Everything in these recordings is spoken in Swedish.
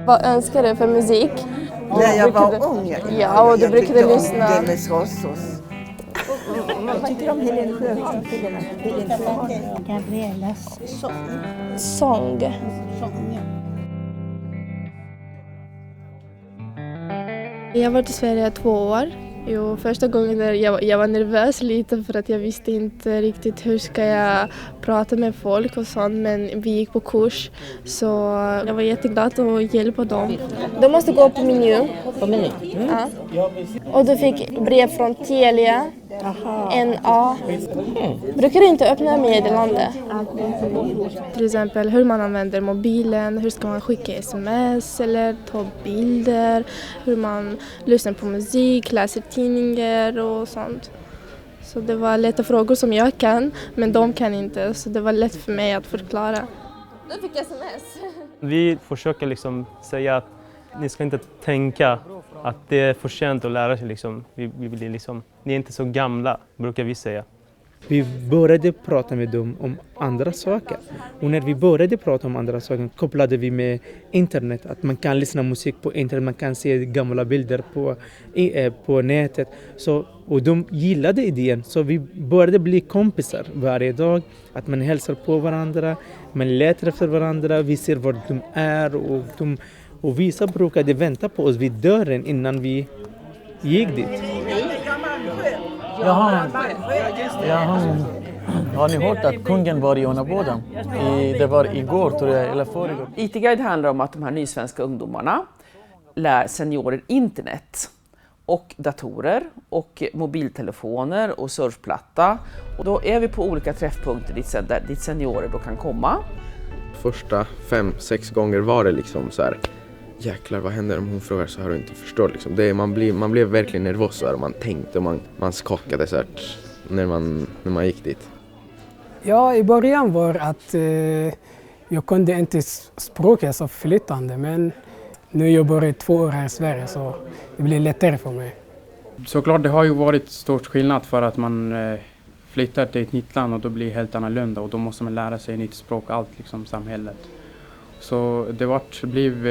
Vad önskar du för musik? När jag var ung. Ja, och du brukade lyssna. Demis Rossos. Jag tycker om Helene Sjöholm. Gabrielas Sång. Jag har varit i Sverige 2 år. Första gången där jag var nervös lite för att jag visste inte riktigt hur ska jag prata med folk och sånt, men vi gick på kurs så jag var jätteglad att hjälpa dem. Du måste gå på menu. På meny? Ja. Och du fick brev från Telia. NA. Brukar du inte öppna meddelande? Till exempel hur man använder mobilen, hur ska man skicka sms eller ta bilder, hur man lyssnar på musik, läser tidningar och sånt. Så det var lätta frågor som jag kan, men de kan inte, så det var lätt för mig att förklara. Du fick sms. Vi försöker liksom säga att ni ska inte tänka att det är för sent att lära sig. Liksom. Vi blir liksom, ni är inte så gamla, brukar vi säga. Vi började prata med dem om andra saker. Och när vi började prata om andra saker kopplade vi med internet. Att man kan lyssna musik på internet, man kan se gamla bilder på nätet. Och de gillade idén, så vi började bli kompisar varje dag. Att man hälsar på varandra, man letar efter varandra, vi ser var de är. Och vissa brukade vänta på oss vid dörren innan vi gick dit. Jaha. Har ni hört att kungen var i Ånaboda? Det var igår tror jag, eller förrgår. IT-guide handlar om att de här nysvenska ungdomarna lär seniorer internet och datorer och mobiltelefoner och surfplatta. Och då är vi på olika träffpunkter dit seniorer då kan komma. Första 5-6 gånger var det liksom så här: jäklar, vad händer om hon frågar så här och inte förstår liksom. Man blev verkligen nervös och man tänkte och man skakade så här när man gick dit. Ja, i början var att jag kunde inte språket så flytande, men nu jobbar jag 2 år här i Sverige så det blir lättare för mig. Såklart, det har ju varit stort skillnad för att man flyttar till ett nytt land och då blir det helt annorlunda och då måste man lära sig nytt språk, allt liksom samhället. Så det blev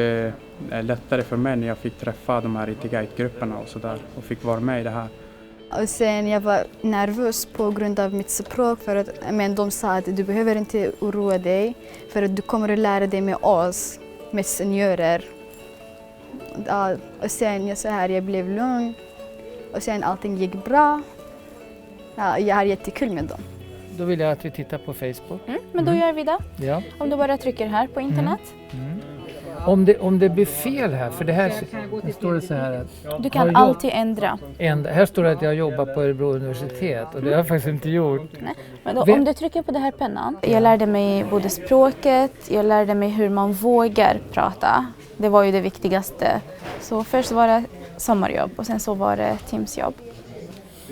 lättare för mig när jag fick träffa de här IT-guide-grupperna och sådär och fick vara med i det här. Och sen jag var nervös på grund av mitt språk men de sa att du behöver inte oroa dig för att du kommer att lära dig med oss, med seniorer. Och sen jag blev lugn och sen allting gick bra. Ja, jag har jättekul med dem. Då vill jag att vi tittar på Facebook. Men då gör vi det. Ja. Om du bara trycker här på internet. Om det blir fel här, för det här står det så här att... Du kan alltid ändra. Här står det att jag jobbar på Örebro universitet och det har jag faktiskt inte gjort. Nej. Men då, om du trycker på den här pennan. Jag lärde mig både språket, jag lärde mig hur man vågar prata. Det var ju det viktigaste. Så först var det sommarjobb och sen så var det Teamsjobb.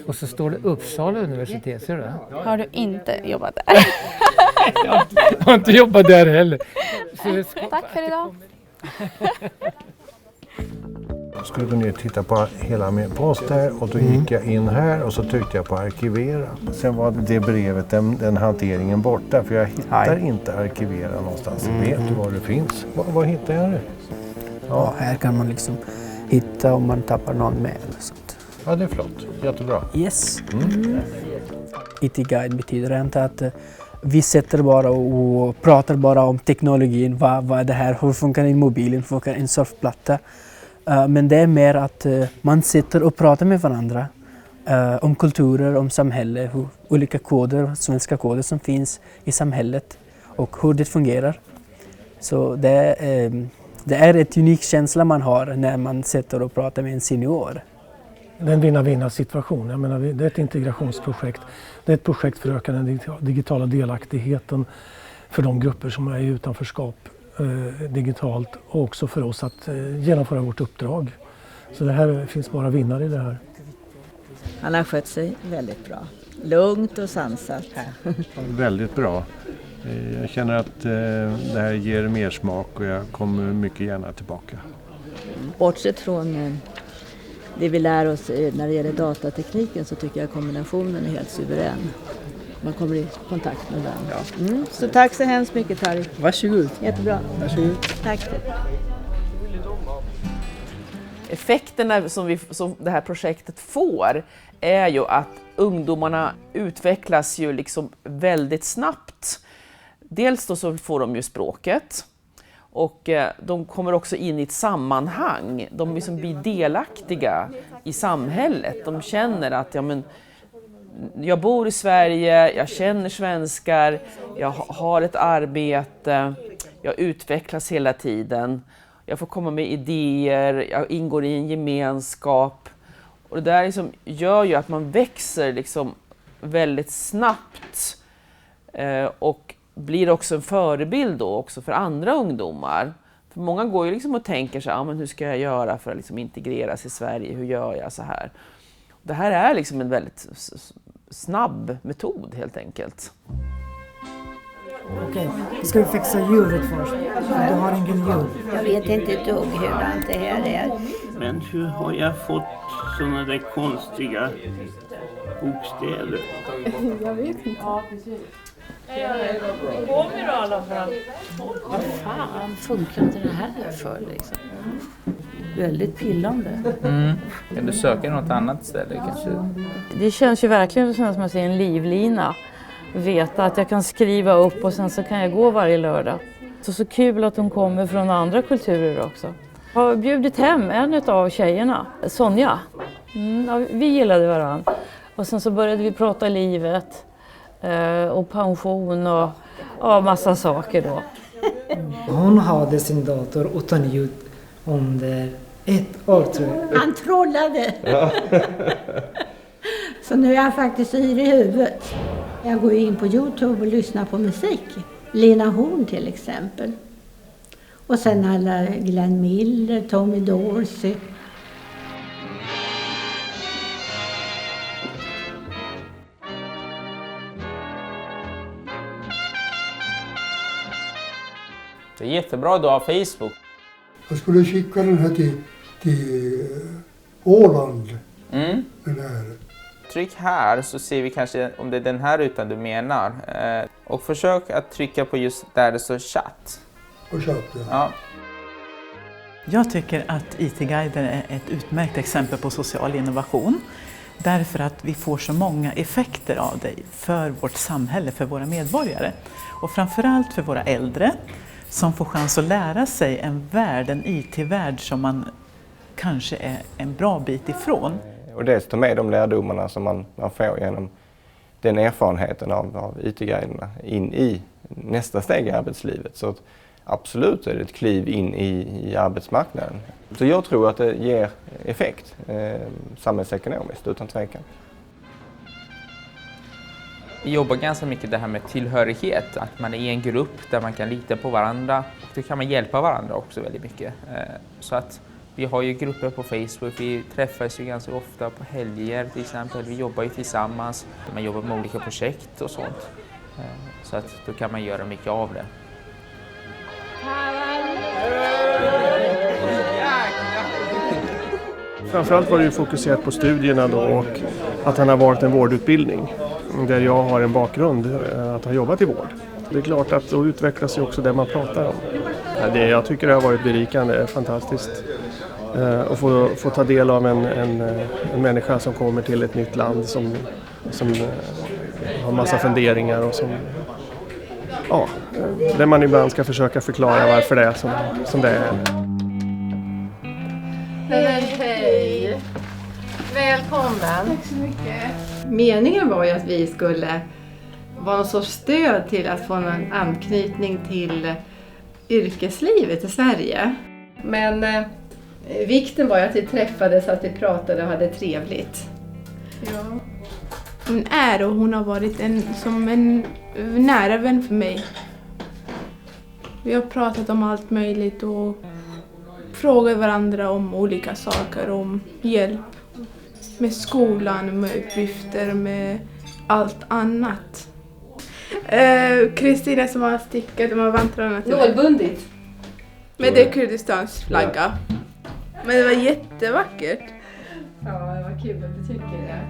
Och så står det Uppsala universitet, ser du det? Har du inte jobbat där? Jag har inte jobbat där heller. Tack för idag. Jag skulle gå ner och titta på hela min post här och då gick jag in här och så tryckte jag på arkivera. Sen var det brevet, den hanteringen borta för jag hittar inte arkivera någonstans. Vet du var det finns? Var hittar jag det? Ja, här kan man liksom hitta om man tappar någon mail och sånt. Ja, det är flott. Jättebra. Yes. IT-guide betyder inte att vi sitter bara och pratar bara om teknologin. Vad är det här? Hur funkar en mobil? Hur funkar en surfplatta? Men det är mer att man sitter och pratar med varandra om kulturer, om samhälle, olika koder, svenska koder som finns i samhället och hur det fungerar. Så det är ett unik känsla man har när man sitter och pratar med en senior. Det är en vinna-vinna-situation. Jag menar, det är ett integrationsprojekt. Det är ett projekt för att öka den digitala delaktigheten för de grupper som är i utanförskap digitalt och också för oss att genomföra vårt uppdrag. Så det här finns bara vinnare i det här. Han har skött sig väldigt bra. Lugnt och sansat. Väldigt bra. Jag känner att det här ger mer smak och jag kommer mycket gärna tillbaka. Bortsett från det vi lär oss när det gäller datatekniken så tycker jag kombinationen är helt suverän. Man kommer i kontakt med den. Så tack så hemskt mycket, Tarik. Varsågod. Jättebra. Varsågod. Tack. Effekterna som det här projektet får är ju att ungdomarna utvecklas ju liksom väldigt snabbt. Dels då så får de ju språket och de kommer också in i ett sammanhang. De liksom blir delaktiga i samhället. De känner att jag bor i Sverige, jag känner svenskar, jag har ett arbete, jag utvecklas hela tiden. Jag får komma med idéer, jag ingår i en gemenskap. Och det där liksom gör ju att man växer liksom väldigt snabbt och blir också en förebild då också för andra ungdomar. För många går ju liksom och tänker så här, men hur ska jag göra för att liksom integreras i Sverige, hur gör jag så här? Det här är liksom en väldigt snabb metod helt enkelt. Okej, ska vi fixa ljudet först? Du har ingen ljud. Jag vet inte ett dugg hur det här är. Men hur har jag fått såna där konstiga bokstäver? Jag vet inte. Ja, precis. Kommer då i alla fall. Vad fan funkar inte det här för liksom? Väldigt pillande. Kan du söka något annat ställe kanske? Det känns ju verkligen som att man ser en livlina. Veta att jag kan skriva upp och sen så kan jag gå varje lördag. Så kul att de kommer från andra kulturer också. Jag har bjudit hem en av tjejerna, Sonja. Vi gillade varandra. Och sen så började vi prata livet och pension och massa saker då. Hon hade sin dator utan ljud under 1 år tror jag. Han trollade. Ja. Så nu är jag faktiskt yr i huvudet. Jag går in på YouTube och lyssnar på musik. Lena Horn till exempel. Och sen alla Glenn Miller, Tommy Dorsey. Det är jättebra att du har Facebook. Jag skulle skicka den här till Åland. Den här. Tryck här så ser vi kanske om det är den här rutan du menar. Och försök att trycka på just där det står chatt. På chatt, ja. Jag tycker att IT-guiden är ett utmärkt exempel på social innovation. Därför att vi får så många effekter av det för vårt samhälle, för våra medborgare. Och framförallt för våra äldre som får chans att lära sig en IT-värld som man kanske är en bra bit ifrån. Och dels ta med de lärdomarna som man får genom den erfarenheten av IT-guiderna in i nästa steg i arbetslivet. Så att absolut är det ett kliv in i arbetsmarknaden. Så jag tror att det ger effekt samhällsekonomiskt utan tvekan. Vi jobbar ganska mycket det här med tillhörighet, att man är i en grupp där man kan lita på varandra och då kan man hjälpa varandra också väldigt mycket. Så att vi har ju grupper på Facebook, vi träffas ju ganska ofta på helger till exempel. Vi jobbar ju tillsammans, man jobbar med olika projekt och sånt. Så att då kan man göra mycket av det. Framförallt var det ju fokuserat på studierna då och att han har varit en vårdutbildning där jag har en bakgrund att ha jobbat i vård. Det är klart att då utvecklas ju också det man pratar om. Jag tycker det har varit berikande, fantastiskt att få ta del av en människa som kommer till ett nytt land som har massa funderingar och där man ibland ska försöka förklara varför det är som det är. Hej! Välkommen! Tack så mycket. Meningen var ju att vi skulle vara någon sorts stöd till att få en anknytning till yrkeslivet i Sverige. Men vikten var ju att vi träffades, att vi pratade och hade trevligt. Ja. Hon är och hon har varit som en nära vän för mig. Vi har pratat om allt möjligt och frågat varandra om olika saker, om hjälp med skolan, med uppgifter, med allt annat. Kristina som har stickat de här vantrarna till Nålbundigt. med det Kurdistans flagga. Men det var jättevackert. Ja, det var kul att du tycker det.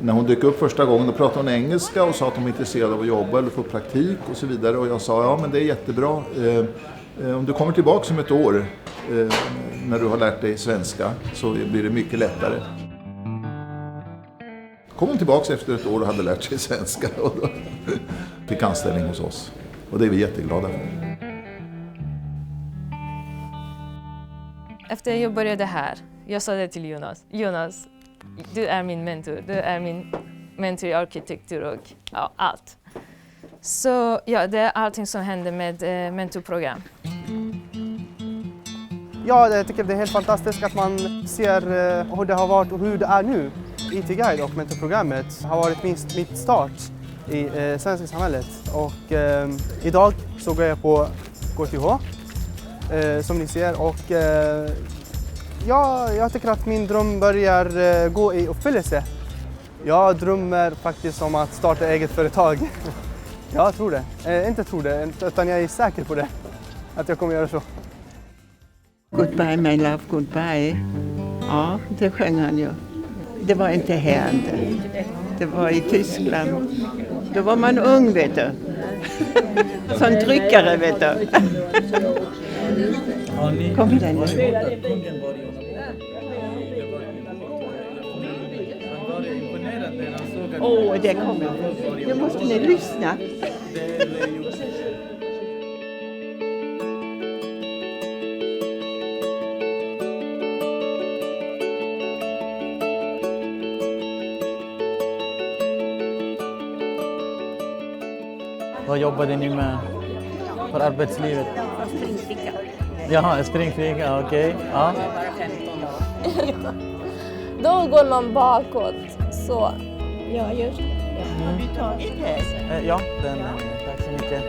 När hon dök upp första gången då pratade hon engelska och sa att hon var intresserad av att jobba eller få praktik och så vidare. Och jag sa, ja men det är jättebra. Om du kommer tillbaka om ett år när du har lärt dig svenska så blir det mycket lättare. Kom hon tillbaka efter ett år och hade lärt sig svenska och då fick anställning hos oss. Och det är vi jätteglada för. Efter jag började här, jag sa det till Jonas, du är min mentor, du är min mentor i arkitektur och ja, allt. Så ja, det är allting som händer med mentorprogram. Ja, jag tycker det är helt fantastiskt att man ser hur det har varit och hur det är nu. IT-guide och mentorprogrammet har varit mitt start i svenska samhället. Och idag så går jag på KTH som ni ser och jag tycker att min dröm börjar gå i uppfyllelse. Jag drömmer faktiskt om att starta eget företag. Jag tror det. Inte tror det, utan jag är säker på det. Att jag kommer göra så. Goodbye my love, goodbye. Ja, det sjöng han ju. Det var inte här. Det var i Tyskland. Då var man ung, vet du. Som tryckare, vet du. Kom igen nu. Det kommer. Nu måste ni lyssna. Vad jobbade ni med för arbetslivet? Springflicka. Jaha, springflicka, okej. Ja. Då går man bakåt, så. Ja, just det. Har du tagit det? Ja, tack så mycket.